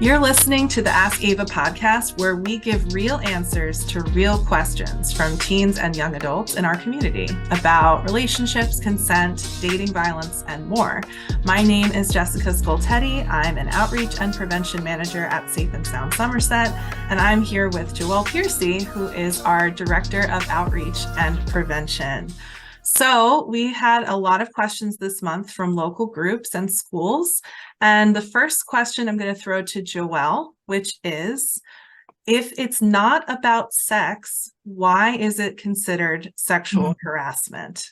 You're listening to the Ask Ava podcast, where we give real answers to real questions from teens and young adults in our community about relationships, consent, dating, violence, and more. My name is Jessica Scoltetti. I'm an outreach and prevention manager at Safe and Sound Somerset, and I'm here with Joelle Piercy, who is our director of outreach and prevention. So we had a lot of questions this month from local groups and schools. And the first question I'm going to throw to Joelle, which is, if it's not about sex, why is it considered sexual harassment?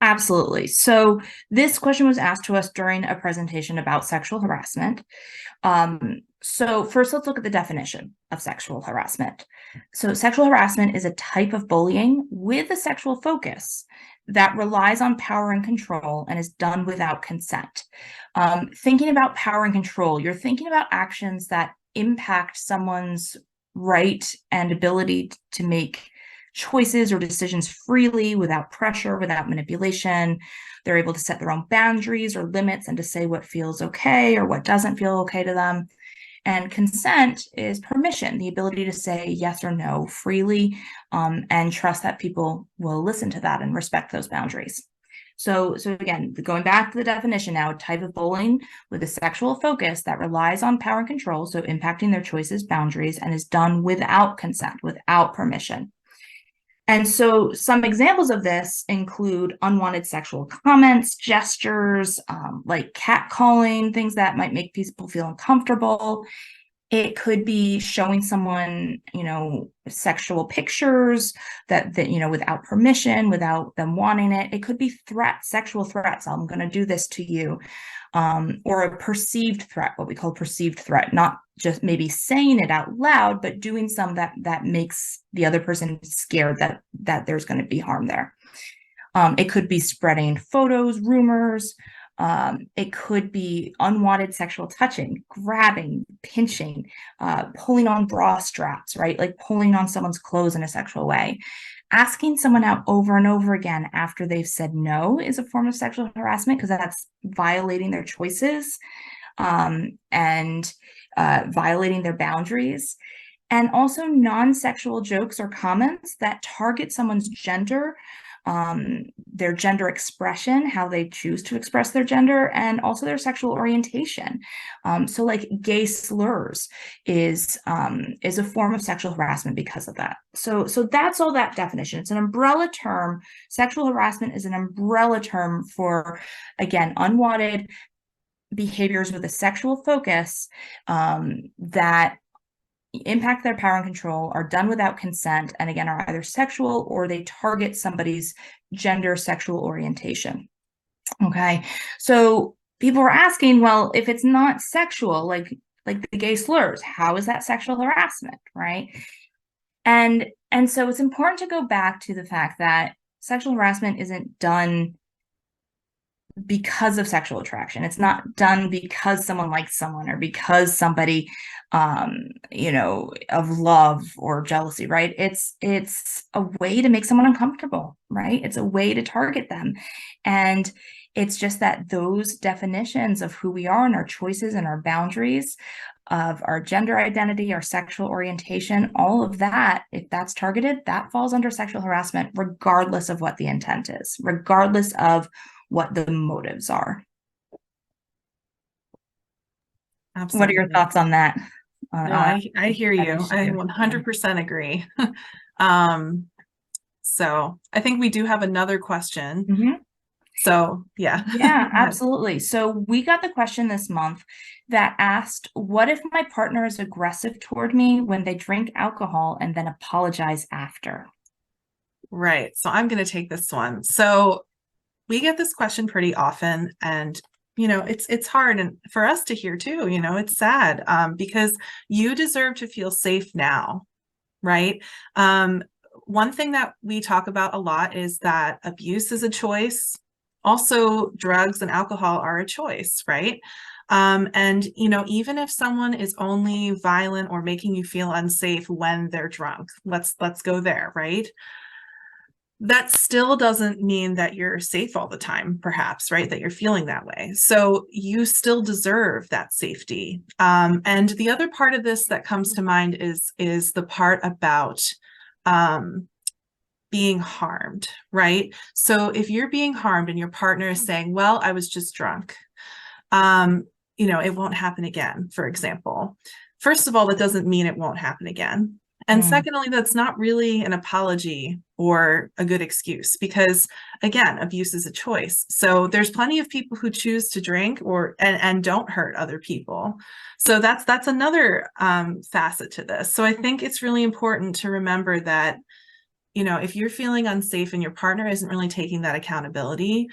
Absolutely. So this question was asked to us during a presentation about sexual harassment. So first, let's look at the definition of sexual harassment. So sexual harassment is a type of bullying with a sexual focus that relies on power and control and is done without consent. Thinking about power and control, you're thinking about actions that impact someone's right and ability to make choices or decisions freely, without pressure, without manipulation. They're able to set their own boundaries or limits and to say what feels okay or what doesn't feel okay to them. And consent is permission, the ability to say yes or no freely, and trust that people will listen to that and respect those boundaries. So again, going back to the definition now, type of bullying with a sexual focus that relies on power and control, so impacting their choices, boundaries, and is done without consent, without permission. And so some examples of this include unwanted sexual comments, gestures, like catcalling, things that might make people feel uncomfortable. It could be showing someone, sexual pictures that without permission, without them wanting it. It could be threats, sexual threats. I'm going to do this to you. Or a perceived threat, what we call perceived threat, not just maybe saying it out loud, but doing some that makes the other person scared that there's going to be harm there. It could be spreading photos, rumors. It could be unwanted sexual touching, grabbing, pinching, pulling on bra straps, right? Like pulling on someone's clothes in a sexual way. Asking someone out over and over again after they've said no is a form of sexual harassment, because that's violating their choices and violating their boundaries. And also non-sexual jokes or comments that target someone's gender, their gender expression, how they choose to express their gender, and also their sexual orientation. So like gay slurs is a form of sexual harassment because of that. So that's all that definition. It's an umbrella term. Sexual harassment is an umbrella term for, again, unwanted behaviors with a sexual focus that impact their power and control, are done without consent, and again are either sexual or they target somebody's gender, sexual orientation. Okay, so people are asking, well, if it's not sexual, like the gay slurs, how is that sexual harassment, right? And so it's important to go back to the fact that sexual harassment isn't done because of sexual attraction. It's not done because someone likes someone or because somebody of love or jealousy, right? It's a way to make someone uncomfortable, right? It's a way to target them. And it's just that those definitions of who we are and our choices and our boundaries of our gender identity, our sexual orientation, all of that, if that's targeted, that falls under sexual harassment, regardless of what the intent is, regardless of what the motives are. Absolutely. What are your thoughts on that? No, I hear you. I 100% agree. So I think we do have another question. Mm-hmm. So yeah. Yeah, absolutely. So we got the question this month that asked, what if my partner is aggressive toward me when they drink alcohol and then apologize after? Right. So I'm going to take this one. So we get this question pretty often, and it's hard and for us to hear too. It's sad because you deserve to feel safe now, right? One thing that we talk about a lot is that abuse is a choice. Also, drugs and alcohol are a choice, right? And even if someone is only violent or making you feel unsafe when they're drunk, let's go there, right? that still doesn't mean that you're safe all the time, perhaps, right? That you're feeling that way. So you still deserve that safety. And the other part of this that comes to mind is the part about being harmed, right? So if you're being harmed and your partner is saying, well, I was just drunk, it won't happen again, for example. First of all, that doesn't mean it won't happen again. And secondly, that's not really an apology or a good excuse because, again, abuse is a choice. So there's plenty of people who choose to drink and don't hurt other people. So that's another facet to this. So I think it's really important to remember that if you're feeling unsafe and your partner isn't really taking that accountability,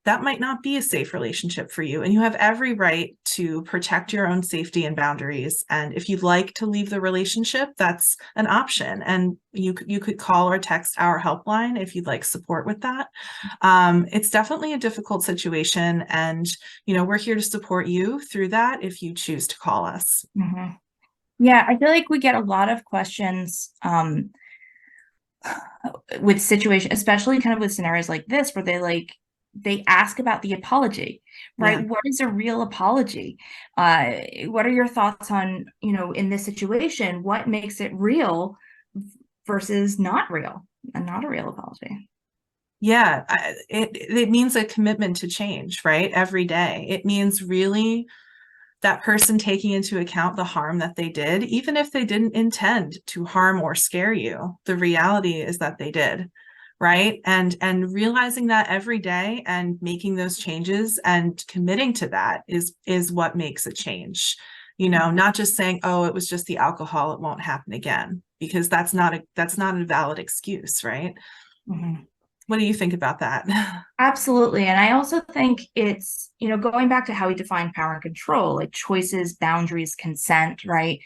that might not be a safe relationship for you. And you have every right to protect your own safety and boundaries. And if you'd like to leave the relationship, that's an option. And you could call or text our helpline if you'd like support with that. It's definitely a difficult situation. And, we're here to support you through that if you choose to call us. Mm-hmm. Yeah, I feel like we get a lot of questions with situation, especially kind of with scenarios like this, where they ask about the apology, right? Yeah. What is a real apology? What are your thoughts on, in this situation, what makes it real versus not real and not a real apology? Yeah, it means a commitment to change, right? Every day. It means really that person taking into account the harm that they did, even if they didn't intend to harm or scare you. The reality is that they did, right? And realizing that every day and making those changes and committing to that is what makes a change. Not just saying, oh, it was just the alcohol, it won't happen again, because that's not a valid excuse, right? Mm-hmm. What do you think about that? Absolutely. And I also think it's, going back to how we define power and control, like choices, boundaries, consent, right?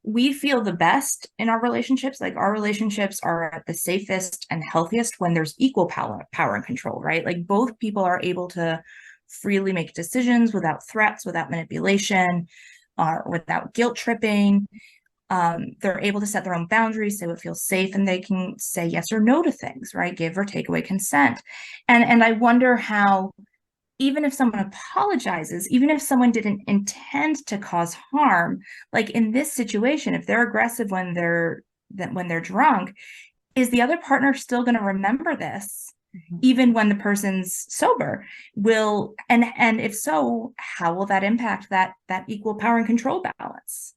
We feel the best in our relationships. Like our relationships are at the safest and healthiest when there's equal power and control, right? Like both people are able to freely make decisions without threats, without manipulation, without guilt tripping. They're able to set their own boundaries, say what feels safe, and they can say yes or no to things, right? Give or take away consent. And I wonder how, even if someone apologizes, even if someone didn't intend to cause harm, like in this situation, if they're aggressive when they're drunk, is the other partner still going to remember this even when the person's sober? And if so, how will that impact that equal power and control balance?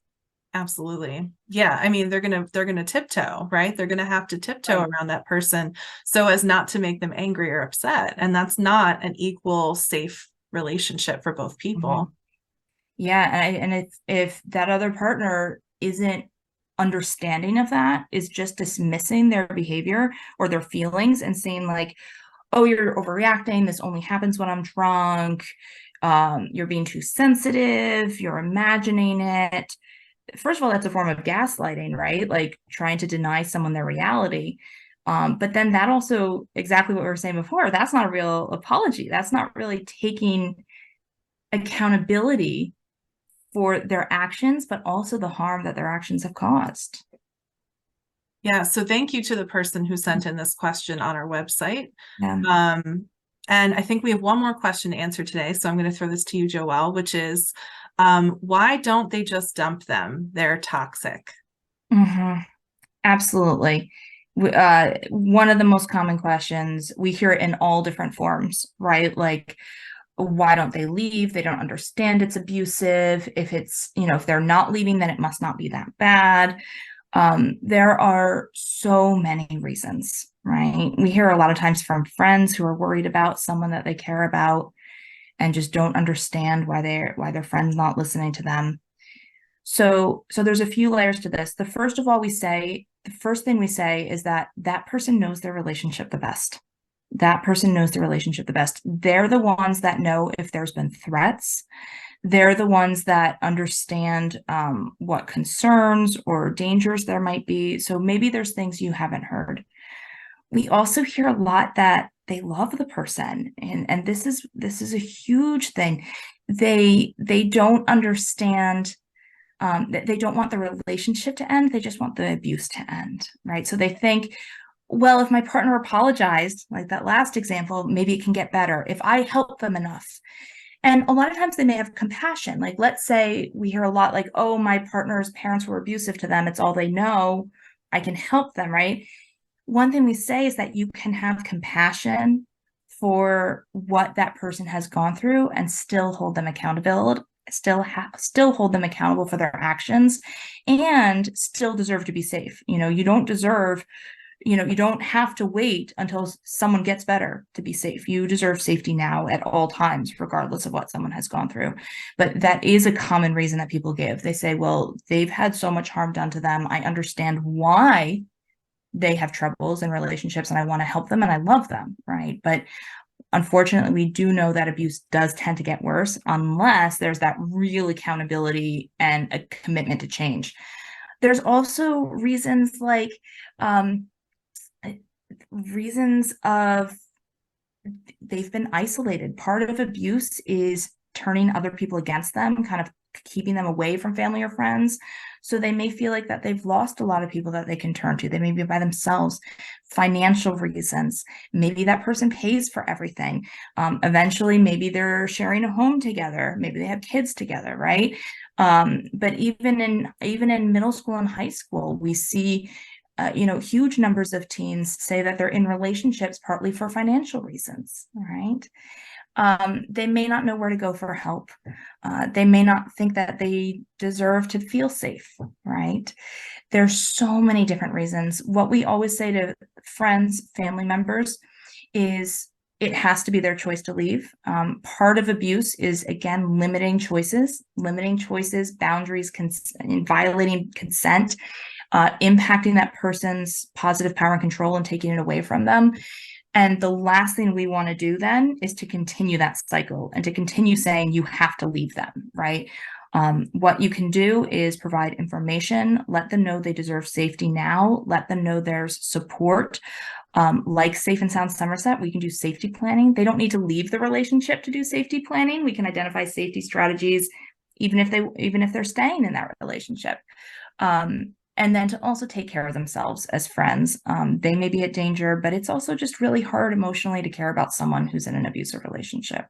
Absolutely. Yeah. I mean, they're gonna tiptoe, right? They're gonna have to tiptoe around that person so as not to make them angry or upset. And that's not an equal, safe relationship for both people. Mm-hmm. Yeah, and if that other partner isn't understanding of that, is just dismissing their behavior or their feelings and saying like, oh, you're overreacting, this only happens when I'm drunk, you're being too sensitive, you're imagining it. First of all, that's a form of gaslighting, right? Like trying to deny someone their reality. But then that also, exactly what we were saying before, that's not a real apology. That's not really taking accountability for their actions, but also the harm that their actions have caused. Yeah. So thank you to the person who sent in this question on our website. Yeah. And I think we have one more question to answer today. So I'm going to throw this to you, Joelle, which is, why don't they just dump them? They're toxic. Mm-hmm. Absolutely. One of the most common questions, we hear it in all different forms, right? Like, why don't they leave? They don't understand it's abusive. If it's, if they're not leaving, then it must not be that bad. There are so many reasons, right? We hear a lot of times from friends who are worried about someone that they care about and just don't understand why their friend's not listening to them. So there's a few layers to this. The first thing we say is that person knows their relationship the best. That person knows the relationship the best. They're the ones that know if there's been threats. They're the ones that understand what concerns or dangers there might be. So maybe there's things you haven't heard. We also hear a lot that they love the person, and this is a huge thing. They don't understand. They don't want the relationship to end. They just want the abuse to end, right? So they think, Well, if my partner apologized, like that last example, maybe it can get better if I help them enough. And a lot of times they may have compassion. Like, let's say we hear a lot like, oh, my partner's parents were abusive to them. It's all they know. I can help them, right? One thing we say is that you can have compassion for what that person has gone through and still hold them accountable, still hold them accountable for their actions, and still deserve to be safe. You don't deserve, you don't have to wait until someone gets better to be safe. You deserve safety now at all times, regardless of what someone has gone through. But that is a common reason that people give. They say, well, they've had so much harm done to them. I understand why they have troubles in relationships, and I want to help them and I love them, right? But unfortunately, we do know that abuse does tend to get worse unless there's that real accountability and a commitment to change. There's also reasons like reasons of they've been isolated. Part of abuse is turning other people against them, kind of keeping them away from family or friends. So they may feel like that they've lost a lot of people that they can turn to. They may be by themselves. Financial reasons. Maybe that person pays for everything. Eventually, maybe they're sharing a home together. Maybe they have kids together, right? But even in middle school and high school, we see huge numbers of teens say that they're in relationships partly for financial reasons, right? They may not know where to go for help. They may not think that they deserve to feel safe, right? There's so many different reasons. What we always say to friends, family members is it has to be their choice to leave. Part of abuse is, again, limiting choices, boundaries, and violating consent, impacting that person's positive power and control and taking it away from them. And the last thing we want to do then is to continue that cycle and to continue saying you have to leave them, right? What you can do is provide information, let them know they deserve safety now, let them know there's support. Like Safe and Sound Somerset, we can do safety planning. They don't need to leave the relationship to do safety planning. We can identify safety strategies, even if they're staying in that relationship. And then to also take care of themselves as friends. They may be at danger, but it's also just really hard emotionally to care about someone who's in an abusive relationship.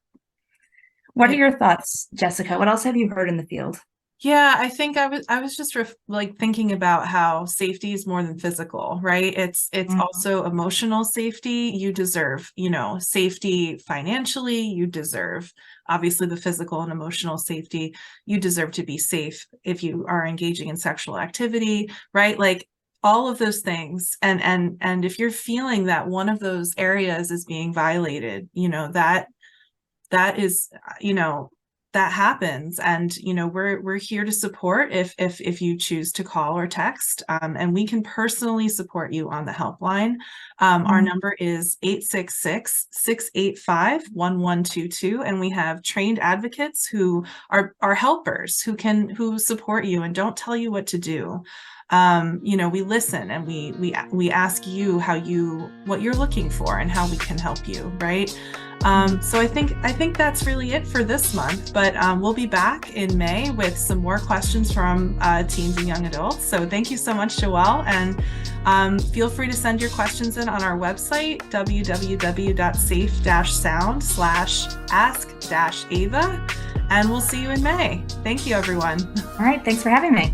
What are your thoughts, Jessica? What else have you heard in the field? Yeah, I think I was just thinking about how safety is more than physical, right? It's also emotional safety. You deserve, safety financially. You deserve obviously the physical and emotional safety. You deserve to be safe if you are engaging in sexual activity, right? Like all of those things. And if you're feeling that one of those areas is being violated, that is, that happens. And, we're here to support if you choose to call or text, and we can personally support you on the helpline. Our number is 866-685-1122. And we have trained advocates who are helpers who support you and don't tell you what to do. We listen and we ask you what you're looking for and how we can help you, right? So I think that's really it for this month, but we'll be back in May with some more questions from teens and young adults. So thank you so much, Joelle, and feel free to send your questions in on our website, www.safe-sound/ask-ava, and we'll see you in May. Thank you, everyone. All right, thanks for having me.